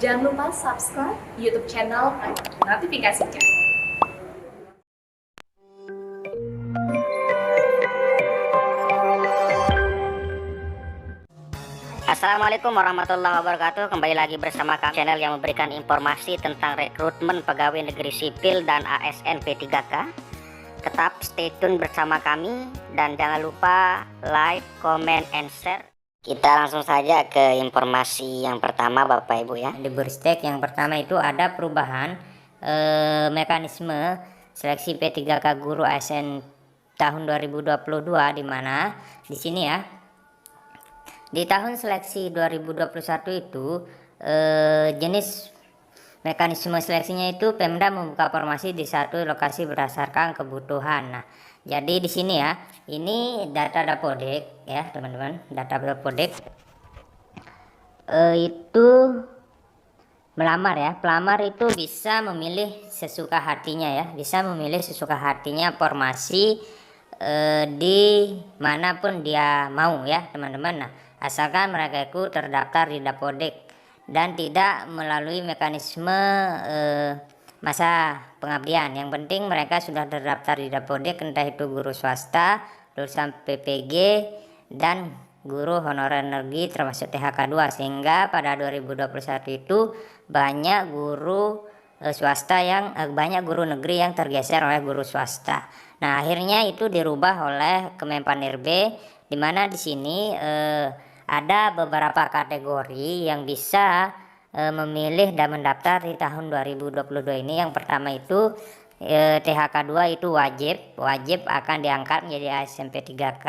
Jangan lupa subscribe YouTube channel dan notifikasinya. Assalamualaikum warahmatullahi wabarakatuh. Kembali lagi bersama kami, channel yang memberikan informasi tentang rekrutmen pegawai negeri sipil dan ASN P3K. Tetap stay tune bersama kami dan jangan lupa like, comment, and share. Kita langsung saja ke informasi yang pertama Bapak Ibu ya. Di Buristek yang pertama itu ada perubahan mekanisme seleksi P3K guru ASN tahun 2022, di mana di sini ya, di tahun seleksi 2021 itu jenis mekanisme seleksinya itu Pemda membuka formasi di satu lokasi berdasarkan kebutuhan. Nah, jadi di sini ya, ini data Dapodek ya teman-teman, data Dapodek itu melamar ya, pelamar itu bisa memilih sesuka hatinya ya, bisa memilih sesuka hatinya formasi di manapun dia mau ya teman-teman. Nah, asalkan mereka itu terdaftar di Dapodek dan tidak melalui mekanisme masa pengabdian. Yang penting mereka sudah terdaftar di Dapodek, entah itu guru swasta, lulusan PPG, dan guru honorer negeri termasuk THK 2, sehingga pada 2021 itu banyak guru swasta yang banyak guru negeri yang tergeser oleh guru swasta. Nah, akhirnya itu dirubah oleh Kemenpan-RB, di mana di sini ada beberapa kategori yang bisa memilih dan mendaftar di tahun 2022 ini. Yang pertama itu THK 2 itu wajib akan diangkat menjadi ASN P3K,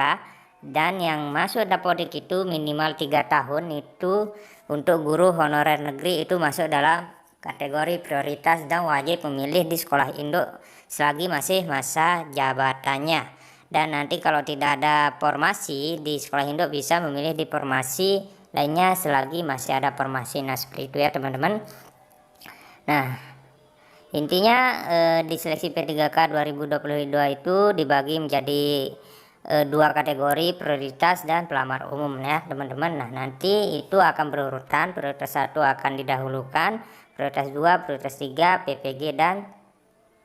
dan yang masuk Dapodek itu minimal 3 tahun. Itu untuk guru honorer negeri itu masuk dalam kategori prioritas dan wajib memilih di sekolah induk selagi masih masa jabatannya. Dan nanti kalau tidak ada formasi di sekolah induk bisa memilih di formasi lainnya selagi masih ada formasi. Nah, seperti itu ya teman-teman. Nah, intinya di seleksi P3K 2022 itu dibagi menjadi dua kategori, prioritas dan pelamar umum ya teman-teman. Nah, nanti itu akan berurutan, prioritas 1 akan didahulukan, prioritas 2, prioritas 3 PPG dan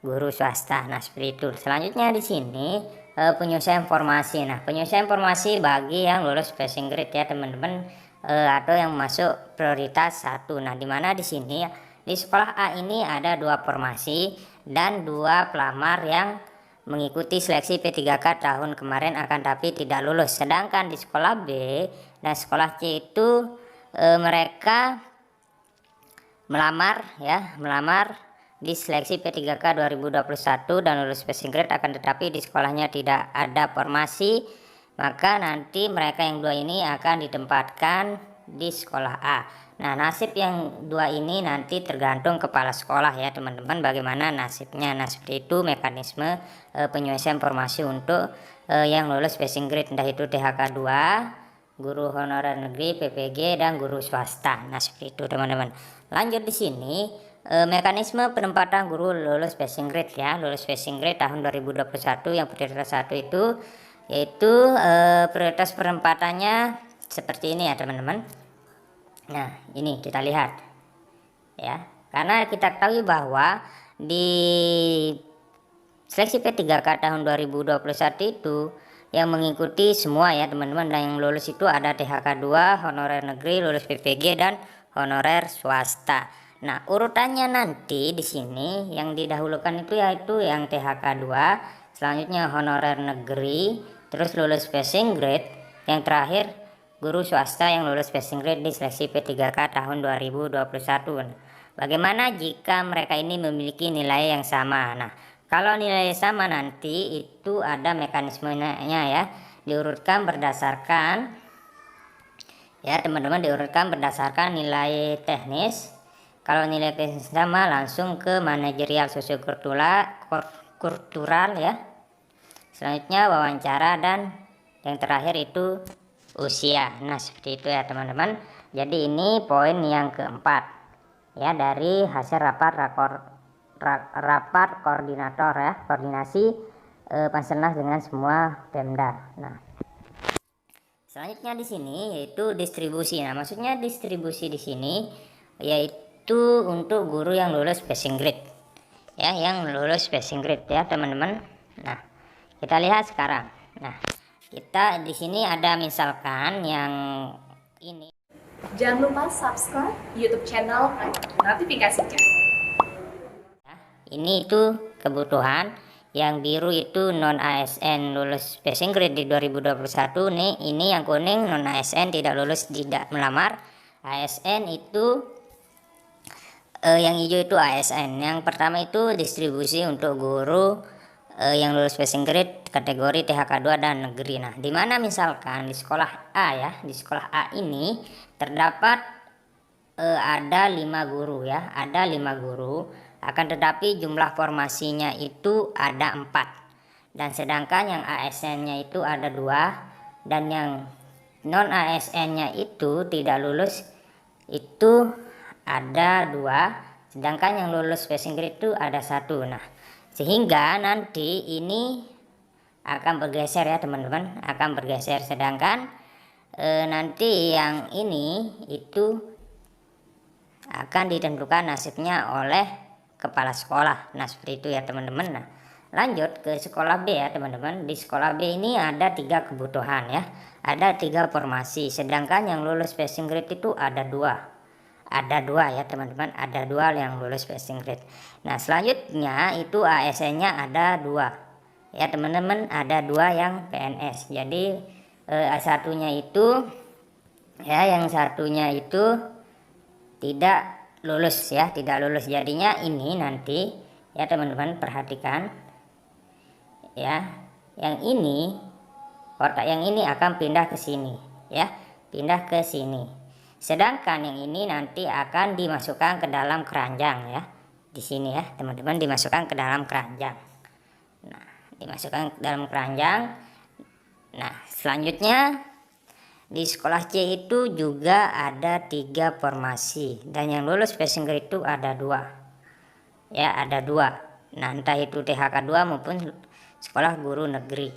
guru swasta. Nah, seperti itu. Selanjutnya di sini penyelesaian formasi. Nah, penyelesaian formasi bagi yang lulus passing grade ya teman-teman, atau yang masuk prioritas 1. Nah, dimana di sini di sekolah A ini ada 2 formasi dan 2 pelamar yang mengikuti seleksi P3K tahun kemarin akan tapi tidak lulus. Sedangkan di sekolah B dan sekolah C itu mereka melamar di seleksi P3K 2021 dan lulus passing grade, akan tetapi di sekolahnya tidak ada formasi, maka nanti mereka yang 2 ini akan ditempatkan di sekolah A. Nah, nasib yang 2 ini nanti tergantung kepala sekolah ya teman-teman, bagaimana nasibnya. Nah, seperti itu mekanisme penyelesaian formasi untuk yang lulus passing grade, entah itu THK 2, guru honorer negeri, PPG, dan guru swasta. Nah, seperti itu teman-teman. Lanjut di sini mekanisme penempatan guru lulus passing grade ya, lulus passing grade tahun 2021 yang prioritas 1 itu yaitu prioritas penempatannya seperti ini ya teman-teman. Nah, ini kita lihat ya, karena kita ketahui bahwa di seleksi P3K tahun 2021 itu yang mengikuti semua ya teman-teman, dan yang lulus itu ada THK 2, honorer negeri, lulus PPG, dan honorer swasta. Nah, urutannya nanti di sini yang didahulukan itu yaitu yang THK 2, selanjutnya honorer negeri, terus lulus passing grade, yang terakhir guru swasta yang lulus passing grade di seleksi P3K tahun 2021. Bagaimana jika mereka ini memiliki nilai yang sama? Nah, kalau nilai sama nanti itu ada mekanismenya ya, diurutkan berdasarkan ya teman-teman, diurutkan berdasarkan nilai teknis. Kalau nilai teknis sama langsung ke manajerial sosiokultural ya. Selanjutnya wawancara, dan yang terakhir itu usia. Nah, seperti itu ya teman-teman. Jadi ini poin yang keempat ya dari hasil rapat koordinator ya, koordinasi Panselnas dengan semua Pemda. Nah, selanjutnya di sini yaitu distribusi. Nah, maksudnya distribusi di sini yaitu itu untuk guru yang lulus passing grade ya, yang lulus passing grade ya teman-teman. Nah, kita lihat sekarang. Nah, kita di sini ada misalkan yang ini. Jangan lupa subscribe YouTube channel notifikasinya. Ini itu kebutuhan. Yang biru itu non ASN lulus passing grade di 2021 nih. Ini yang kuning non ASN tidak lulus, tidak melamar. ASN itu yang hijau itu ASN. Yang pertama itu distribusi untuk guru yang lulus passing grade kategori THK2 dan negeri. Nah, dimana misalkan di sekolah A ya, di sekolah A ini terdapat ada 5 guru ya, ada 5 guru, akan tetapi jumlah formasinya itu ada 4, dan sedangkan yang ASN-nya itu ada 2, dan yang non ASN-nya itu tidak lulus itu ada 2, sedangkan yang lulus passing grade itu ada 1. Nah, sehingga nanti ini akan bergeser ya teman-teman, akan bergeser, sedangkan nanti yang ini itu akan ditentukan nasibnya oleh kepala sekolah. Nah, seperti itu ya teman-teman. Nah, lanjut ke sekolah B ya teman-teman. Di sekolah B ini ada 3 kebutuhan ya, ada 3 formasi, sedangkan yang lulus passing grade itu ada 2. Ada 2 ya teman-teman, ada 2 yang lulus passing grade. Nah, selanjutnya itu ASN-nya ada 2 ya teman-teman, ada 2 yang PNS. Jadi satunya itu ya, yang satunya itu tidak lulus ya, tidak lulus. Jadinya ini nanti ya teman-teman perhatikan ya, yang ini kotak yang ini akan pindah ke sini ya, pindah ke sini. Sedangkan yang ini nanti akan dimasukkan ke dalam keranjang ya, di sini ya teman-teman, dimasukkan ke dalam keranjang. Nah, dimasukkan ke dalam keranjang. Nah, selanjutnya di sekolah C itu juga ada 3 formasi, dan yang lulus passing grade itu ada 2 ya, ada 2. Nah, entah itu THK2 maupun sekolah guru negeri.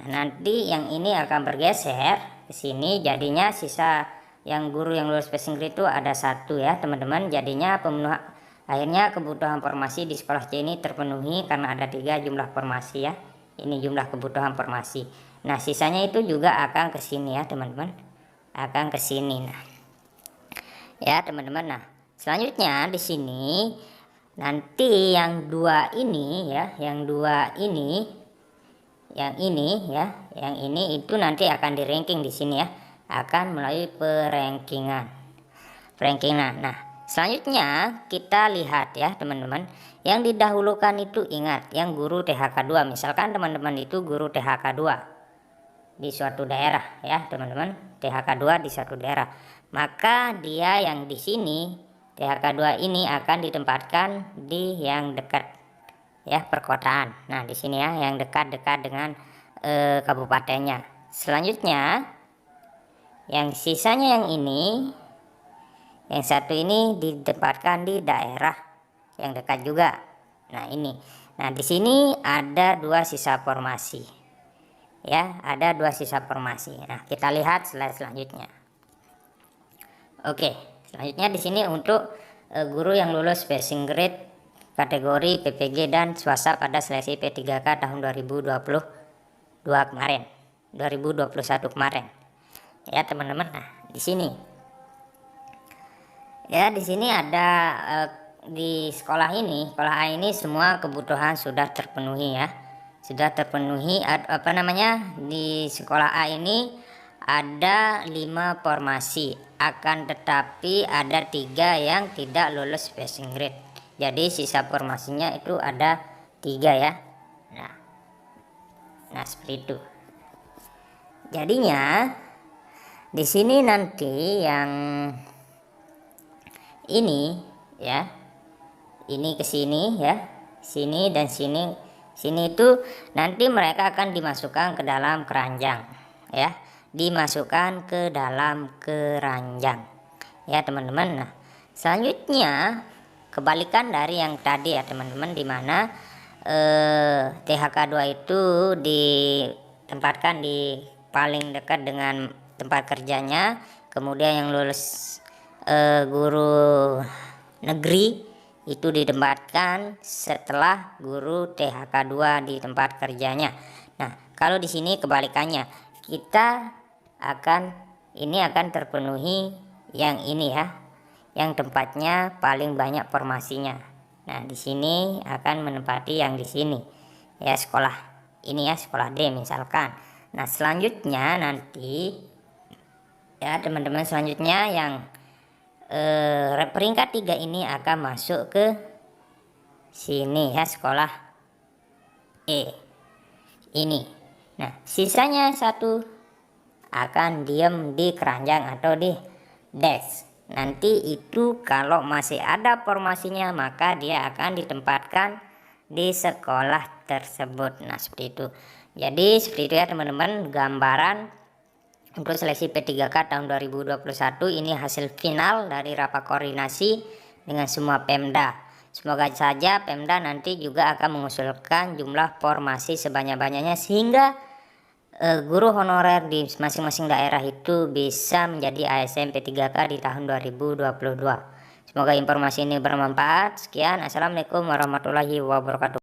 Nah, nanti yang ini akan bergeser ke sini, jadinya sisa yang guru yang lulus passing grade itu ada 1 ya teman-teman. Jadinya akhirnya kebutuhan formasi di sekolah C ini terpenuhi karena ada 3 jumlah formasi ya. Ini jumlah kebutuhan formasi. Nah, sisanya itu juga akan ke sini ya teman-teman, akan ke sini. Nah, ya teman-teman. Nah, selanjutnya di sini nanti yang 2 ini ya, yang 2 ini, yang ini ya, yang ini itu nanti akan di ranking di sini ya, akan melalui perankingan. Nah, selanjutnya kita lihat ya teman-teman, yang didahulukan itu ingat yang guru THK2. Misalkan teman-teman itu guru THK2 di suatu daerah ya teman-teman, THK2 di suatu daerah, maka dia yang di sini THK2 ini akan ditempatkan di yang dekat ya perkotaan. Nah, di sini ya, yang dekat-dekat dengan kabupatennya. Selanjutnya yang sisanya yang ini, yang 1 ini ditempatkan di daerah yang dekat juga. Nah, ini. Nah, di sini ada 2 sisa formasi. Ya, ada 2 sisa formasi. Nah, kita lihat slide selanjutnya. Oke, selanjutnya di sini untuk guru yang lulus passing grade kategori PPG dan swasta pada seleksi P3K tahun 2022 kemarin, 2021 kemarin. Ya, teman-teman. Nah, di sini. Ya, di sini ada di sekolah ini, sekolah A ini semua kebutuhan sudah terpenuhi ya. Sudah terpenuhi. Apa namanya? Di sekolah A ini ada 5 formasi, akan tetapi ada 3 yang tidak lulus passing grade. Jadi sisa formasinya itu ada 3 ya. Nah, seperti itu. Jadinya di sini nanti yang ini ya, ini ke sini ya, sini dan sini, sini itu nanti mereka akan dimasukkan ke dalam keranjang ya, dimasukkan ke dalam keranjang ya teman-teman. Nah, selanjutnya kebalikan dari yang tadi ya teman-teman, dimana THK2 itu ditempatkan di paling dekat dengan tempat kerjanya, kemudian yang lulus guru negeri itu ditempatkan setelah guru THK 2 di tempat kerjanya. Nah, kalau di sini kebalikannya, kita akan terpenuhi yang ini ya, yang tempatnya paling banyak formasinya. Nah, di sini akan menempati yang di sini ya, sekolah ini ya, sekolah D misalkan. Nah, selanjutnya nanti ya teman-teman, selanjutnya yang peringkat 3 ini akan masuk ke sini ya, sekolah E ini. Nah, sisanya satu akan diam di keranjang atau di desk. Nanti itu kalau masih ada formasinya maka dia akan ditempatkan di sekolah tersebut. Nah, seperti itu. Jadi seperti itu ya teman-teman, gambaran untuk seleksi P3K tahun 2021 ini hasil final dari rapat koordinasi dengan semua Pemda. Semoga saja Pemda nanti juga akan mengusulkan jumlah formasi sebanyak-banyaknya sehingga guru honorer di masing-masing daerah itu bisa menjadi ASN P3K di tahun 2022. Semoga informasi ini bermanfaat. Sekian, assalamualaikum warahmatullahi wabarakatuh.